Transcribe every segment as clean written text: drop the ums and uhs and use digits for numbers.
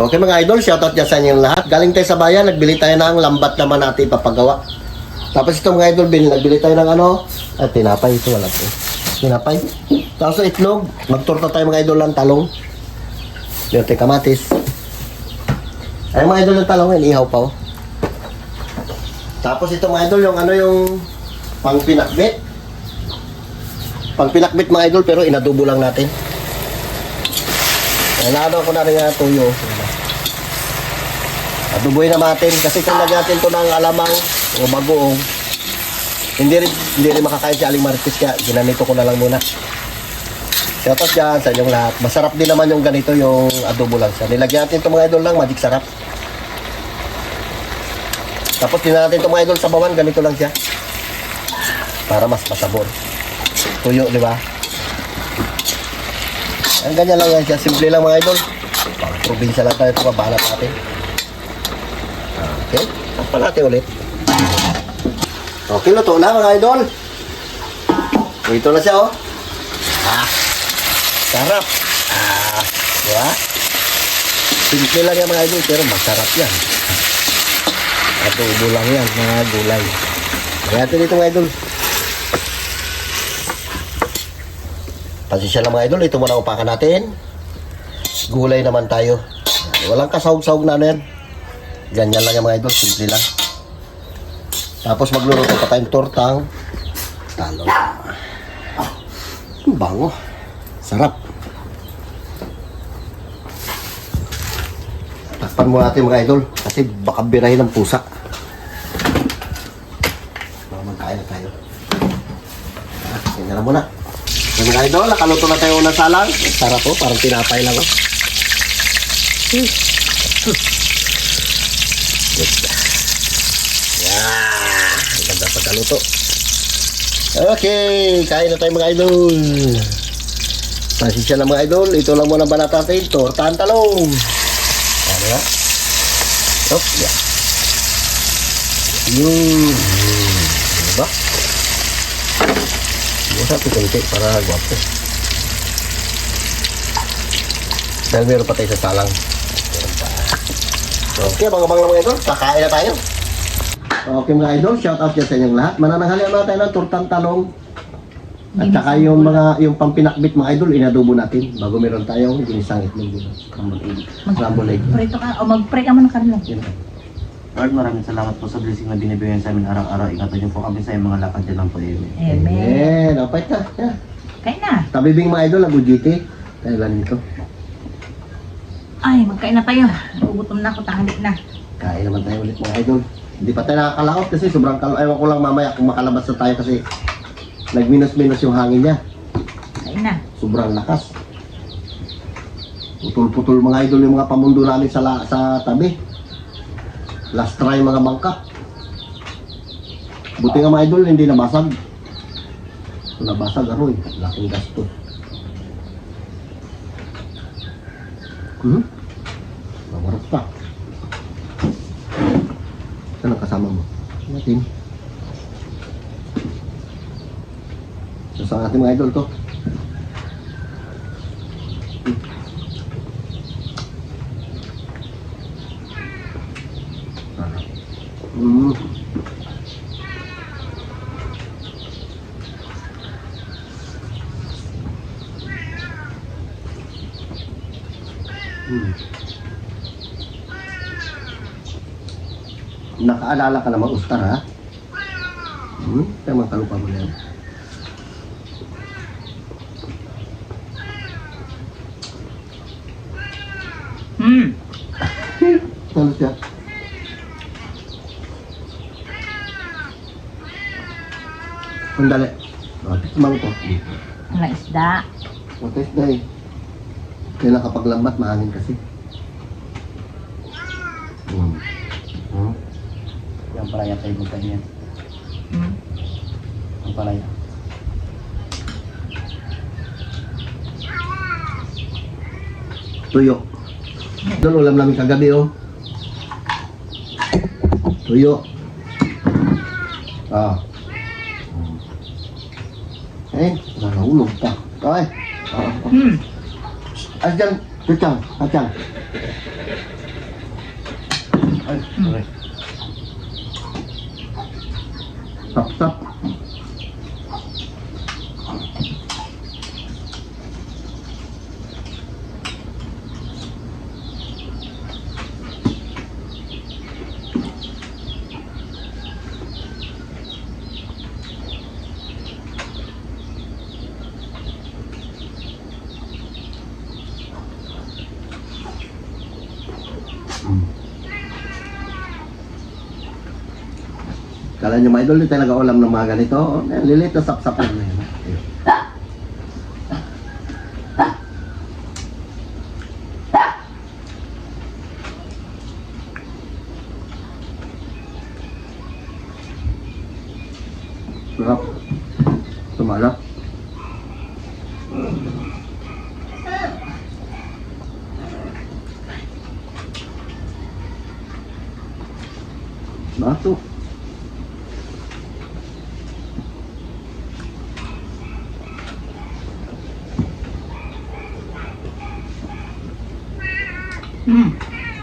Okay mga idol, shoutout dyan sa inyong lahat. Galing tayo sa bayan, nagbili tayo ng lambat naman natin papagawa. Tapos ito mga idol, nagbili tayo ng ano, tinapay ito, wala po. Tinapay. Tapos itlog, magtorta tayo mga idol ng talong. Meron tayo kamatis. Ay mga idol ng talong, inihaw pa oh. Tapos ito mga idol, yung ano yung pang pinakbit. Pang pinakbit mga idol, pero inadubo lang natin. Naano ko na rin nga tuyo. Aduboy na natin kasi kung lagyan natin ito ng alamang o bagoong, hindi rin makakain si Aling Marites kaya ginanito ko na lang muna. Shoutout dyan sa inyong lahat. Masarap din naman yung ganito, yung adobo lang siya. Nilagyan natin ito mga idol lang, magic sarap. Tapos din natin ito mga idol sa bawan, ganito lang siya. Para mas masabon. Tuyo, di ba? Ang ganyan lang yan siya. Simple lang mga idol. Pang probinsya lang tayo ito. Mabalat natin. Okay. Tapos natin ulit. Okay, luto na mga idol. Ito na siya oh. Sarap. Diba? Simple lang yan mga idol. Pero masarap yan. Adobo lang yan mga gulay. Kaya natin dito mga idol. Pasensya lang mga idol, ito muna upakan natin. Gulay naman tayo. Walang kasahog-sahog na ano yan. Ganyan lang yan mga idol, simple lang. Tapos magluluto pa tayong tortang talong. Bango. Sarap. Takpan mo natin mga idol, kasi baka birahin ng pusa. Baka magkain na tayo. Ganyan na muna. Mga idol, nakaluto na tayo ng salang. Sarap po, parang tinapay lang. Ang ganda pagkaluto. Okay, kain na tayo mga idol. Pasensya lang mga idol. Ito lang muna ba natin? Tortahan talong. Ano ya? Stop. Yeah. Diba? Busa ito para guwapo. Dahil meron pa tayo sa salang. Okay, abang-abang lang mga idol. Kakain na tayo. Okay mga idol, shoutout dyan sa inyong lahat. Manananghalian na tayo ng tortang talong. At saka yung pampinakbit mga idol, inadobo natin. Bago meron tayong ginisang itlog dito. Scrambled egg. Prito ka, o mag-pray ka muna kanila. Lord, maraming salamat po sa blessing na binibigyan sa amin araw-araw. Ingatan niyo po kami sa iyong mga lakad din lang po. Amen. Amen. Apay ka. Yeah. Kain na. Tabibing mga idol, nag-ujiti. Dahil lang nito. Ay, magkain na tayo. Nagugutom na ako, tanghali na. Kain naman tayo ulit mga idol. Hindi pa tayo nakakalaot kasi sobrang ewan ko lang mamaya kung makalabas na tayo kasi nagminus-minus yung hangin niya. Kain na. Sobrang lakas. Putol-putol mga idol yung mga pamundo namin sa tabi. Last try mga bangka. Buti nga mga idol, hindi nabasag. Kung nabasag, aroy. Laking gasto. Mamarap pa. Saan ang kasama mo? Natin. So, sa ating mga idol to. Nakaalala ka naman, Ustar, ha? Tamang kalupa mo yan. Ano siya? Sandali. Tikman ko. Ang isda. Matis na eh. Kaya nakapaglambat, mahangin kasi. Yung palaya tayo mo tayo yan. Ang palaya. Tuyo. Doon ulam namin kagabi oh. Tuyo. Nahulog pa. Okay. As dyan, kacang. Ay, sorry. Tap-tap. Kala nyo mga idol, hindi talaga ulam ng mga ganito. Lilit na sap-sap lang na yun. Ayun. Sarap. Sumalap. Bato.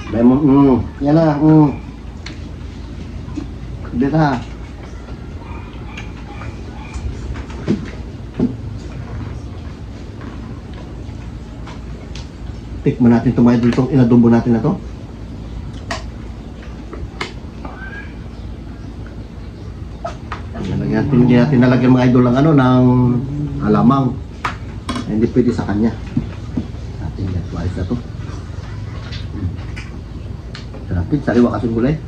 Lemon, yan na, Dito ha. Tikman natin ito mga idol, itong inadubo natin na to. Hindi natin nalagyan mga idol ng ano, ng alamang. Hindi pwede sa kanya. Ating natuwalis na to. Sarapin, sariwa kasing gulay.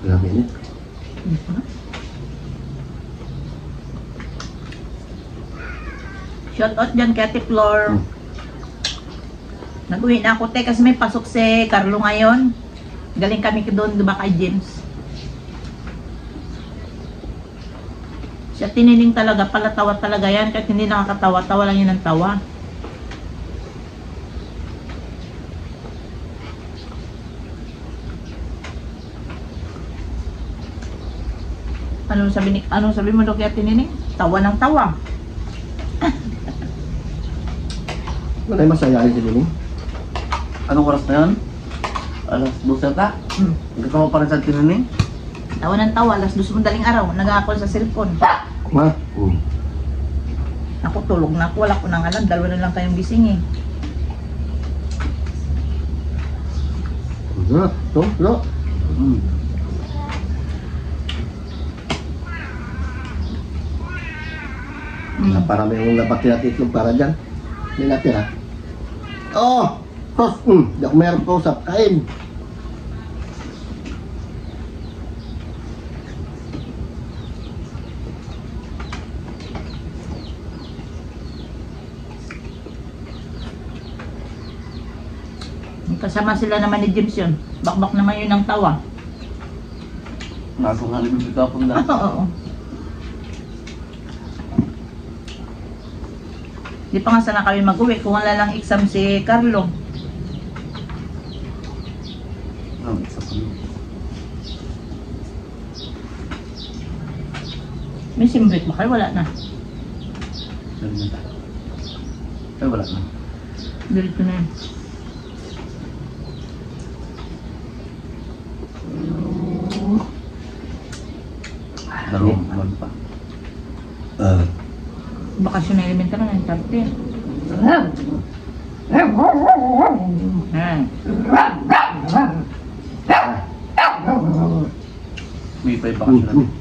Ilang minit? Shout out dyan kay Ate Flor. Nag-uwi na ako, te, kasi may pasok si Carlo ngayon. Galing kami doon, diba, kay James. Siya tinining talaga, palatawa talaga yan. Kahit hindi nakakatawa, tawa lang yun ng tawa. Ano sabi mo daw kay Ate Nining? Tawa ng tawa. Wala yung masayahin si Nining. Anong oras na yun? Alas 12 ata? Hanggang mo pa rin sa tinining? Tawa ng tawa, alas 2 madaling araw, nag-a-call sa cellphone. Ma? Ako tulog na ako, wala ko nang alam, dalawa na lang kayong gising eh. Lo. Naparami yung nabati natin itlog para dyan. Hindi natin ha. Oh! Tos! Di ako meron ko usap. Kain! Kasama sila naman ni James yun. Bakbak naman yun ng tawa. Naso nga libig ka po na. Oo. Di pa nga sana kami mag-uwi kung wala lang exam si Carlo. Isa pa yun. May simbrit ba kayo? Wala na. Ay, wala na. Dito na yun. Dalawang alam pa. Bakasyon na elemental na yung 30. May pa yung bakasyon natin.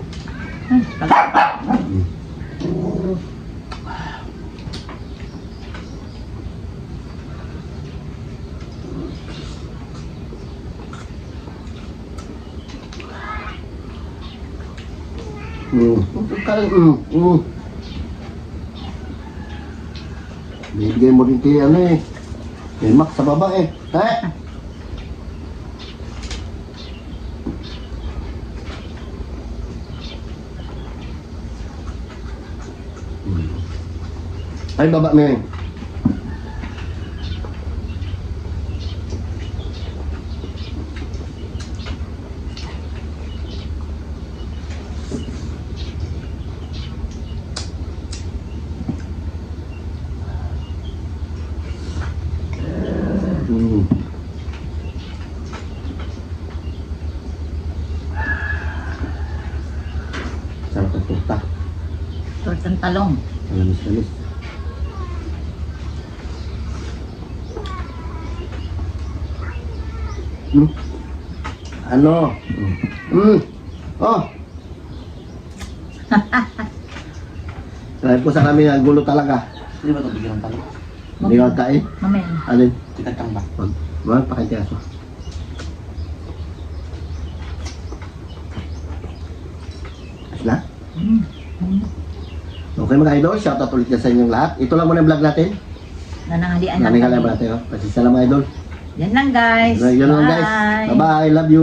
Bigay mo rin kay ano eh. Kay Mac sa baba eh. Ay, baba mo yun. Sarap ang torta. Tortang talong. Malamis-lamis. Ano? Oh! Try po sa kami, ang gulo talaga. Hindi ba ito bigyan ng talo? Hindi ka kain? Mamaya. Alin? Tikat lang ba? Wag, pakitiyaso. Na? Okay mga idol, shoutout ulit na sa inyong lahat. Ito lang muna yung vlog natin. Nananghalian lang Nanay ka lang kami. natin. Pasensya lang mga idol. Yan lang guys. Yan lang guys. Bye. Bye-bye. Love you.